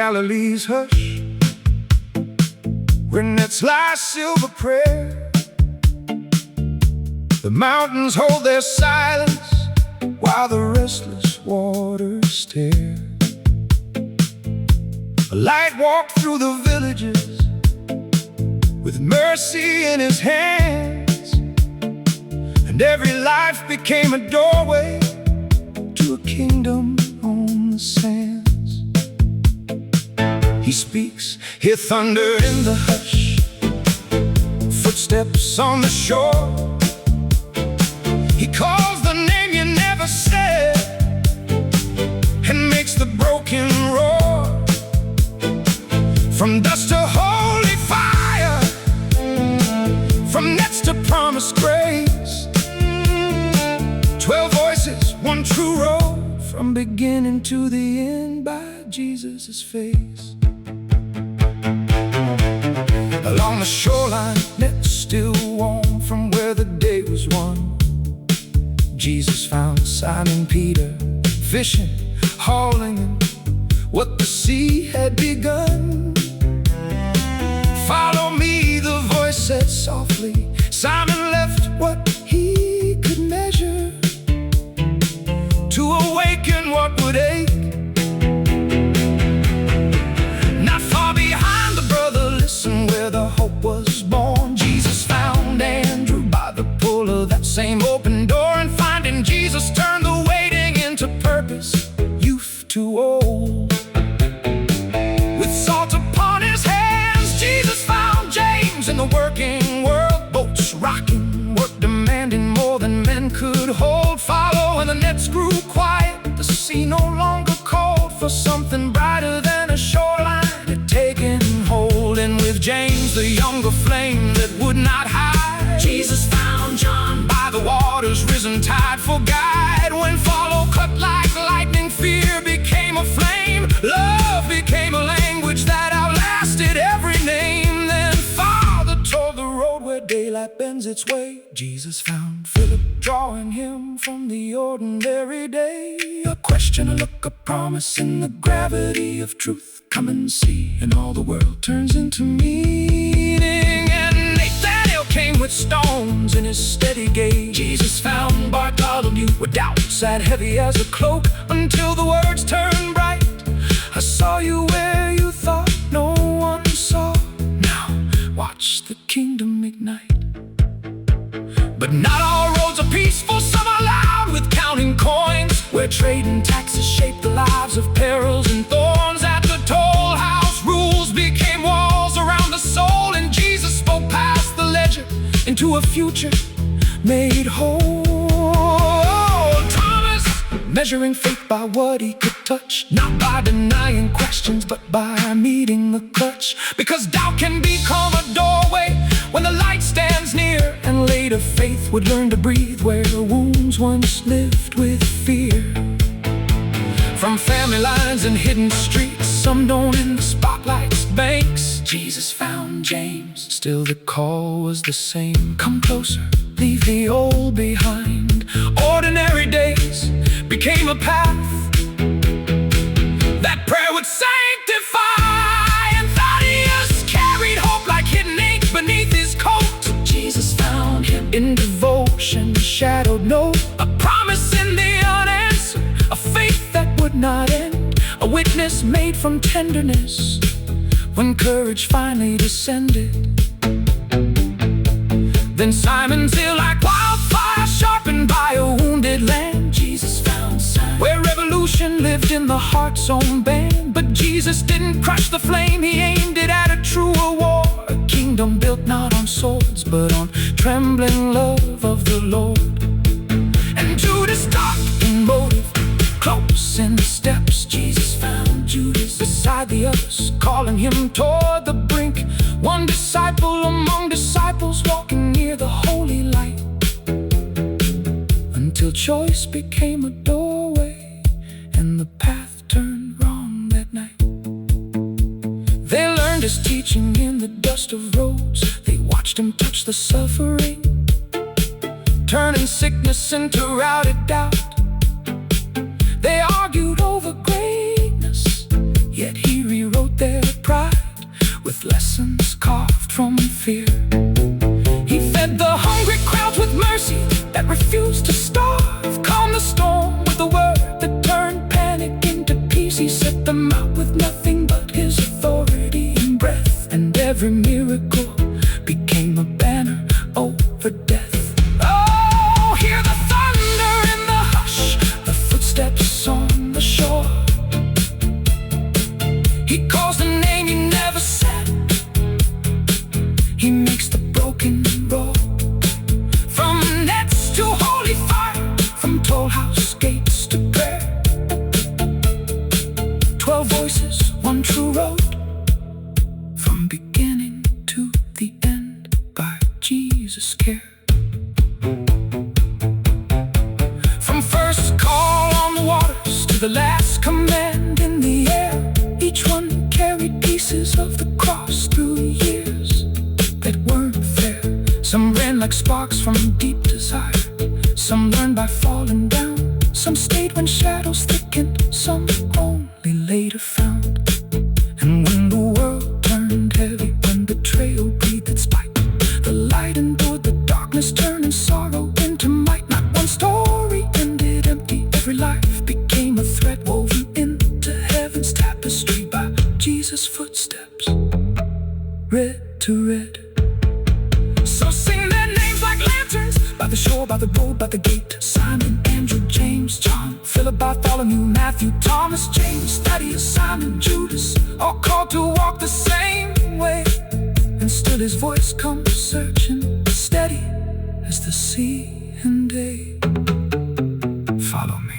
Galilee's hush, where nets lie silver prayer. The mountains hold their silence while the restless waters stare. A light walked through the villages with mercy in his hands, and every life became a doorway to a kingdom on the sands. He speaks, hear thunder in the hush, footsteps on the shore. He calls the name you never said and makes the broken roar. From dust to holy fire, from nets to promised grace. 12 voices, one true road, from beginning to the end by Jesus' face. Along the shoreline, nets still warm from where the day was won. Jesus found Simon Peter fishing, hauling in what the sea had begun. Follow me, the voice said softly. Simon left what he could measure to awaken what would ache. Not far behind the brother, listen, where the hope was born. Jesus found Andrew by the pull of that same open door, and finding Jesus turned the waiting into purpose, youth to old. With salt upon his hands, Jesus found James in the working world. Boats rocking, work demanding more than men could hold. Follow, and the nets grew quiet. The sea no longer called for something brighter than a shoreline had taken hold. And with James, the younger flame that would not hide, Jesus found John by the water's risen tide for guide. When follow cut like lightning, fear became a flame. Love became a language that outlasted every name. Then Father told the road where daylight bends its way. Jesus found Philip, drawing him from the ordinary day. A question, a look, a promise in the gravity of truth. Come and see, and all the world turns into meaning. And Nathaniel came with stones in his steady gaze. Jesus found Bartholomew with doubts sat heavy as a cloak, until the words turned bright. I saw you where you thought no one saw. Now watch the kingdom ignite. But not all roads are peaceful, some are loud with counting coins, where trade and taxes shape the lives of perils and thorns. At the toll house, rules became walls around the soul, and Jesus spoke past the ledger into a future made whole. Thomas, measuring faith by what he could touch, not by denying questions, but by meeting the clutch. Because doubt can become a doorway when the light stands near, and later faith would learn to breathe where wounds once lived with fear. From family lines and hidden streets, some known in the spotlight's banks, Jesus found James. Still the call was the same. Come closer, leave the old behind. Ordinary days became a path that prayer would sanctify, and Thaddeus carried hope like hidden ink beneath his coat. Jesus found him in devotion, shadowed note, a promise in the unanswered, a faith that would not end, a witness made from tenderness when courage finally descended. Then Simon's ill like wildfire, sharpened by a wounded land. Jesus found Simon where revolution lived in the heart's own band. But Jesus didn't crush the flame, he aimed it at a truer war, a kingdom built not on swords, but on trembling love of the Lord. And Judas dark in motive, close in the steps, Jesus found Judas beside the others, calling him toward the brink. One disciple among disciples, walking near the holy light, until choice became a doorway and the path turned wrong that night. They learned his teaching in the dust of roads. They watched him touch the suffering, turning sickness into routed doubt. They argued over greatness, Yet he rewrote their pride with lessons carved from fear. He fed the hungry crowds with mercy that refused to starve, calmed the storm with a word that turned panic into peace. He set them out with nothing but his authority and breath, and every miracle became a banner over death. Oh, hear the thunder in the hush, the footsteps on the shore. He calls the name he never said. He makes the broken roar. From nets to holy fire, from toll house gates to prayer. 12 voices, one true road, from beginning to the end, by Jesus' care. From first call on the waters to the last command in the air, each one carried pieces of the cross through years that weren't fair. Some ran like sparks from deep desire, some learned by falling down, some stayed when shadows thickened, some only later found. And when the world turned heavy, when betrayal breathed its spite, the light endured the darkness, turning sorrow into might. Not one story ended empty, every life became a thread woven into heaven's tapestry by Jesus' footsteps, red to red. So sing their names like lanterns, by the shore, by the road, by the gate. Simon, Andrew, James, John, Philip, Bartholomew, Matthew, Thomas, James, Thaddeus, Simon, Judas, all called to walk the same way. And still his voice comes searching, steady as the sea and day. Follow me.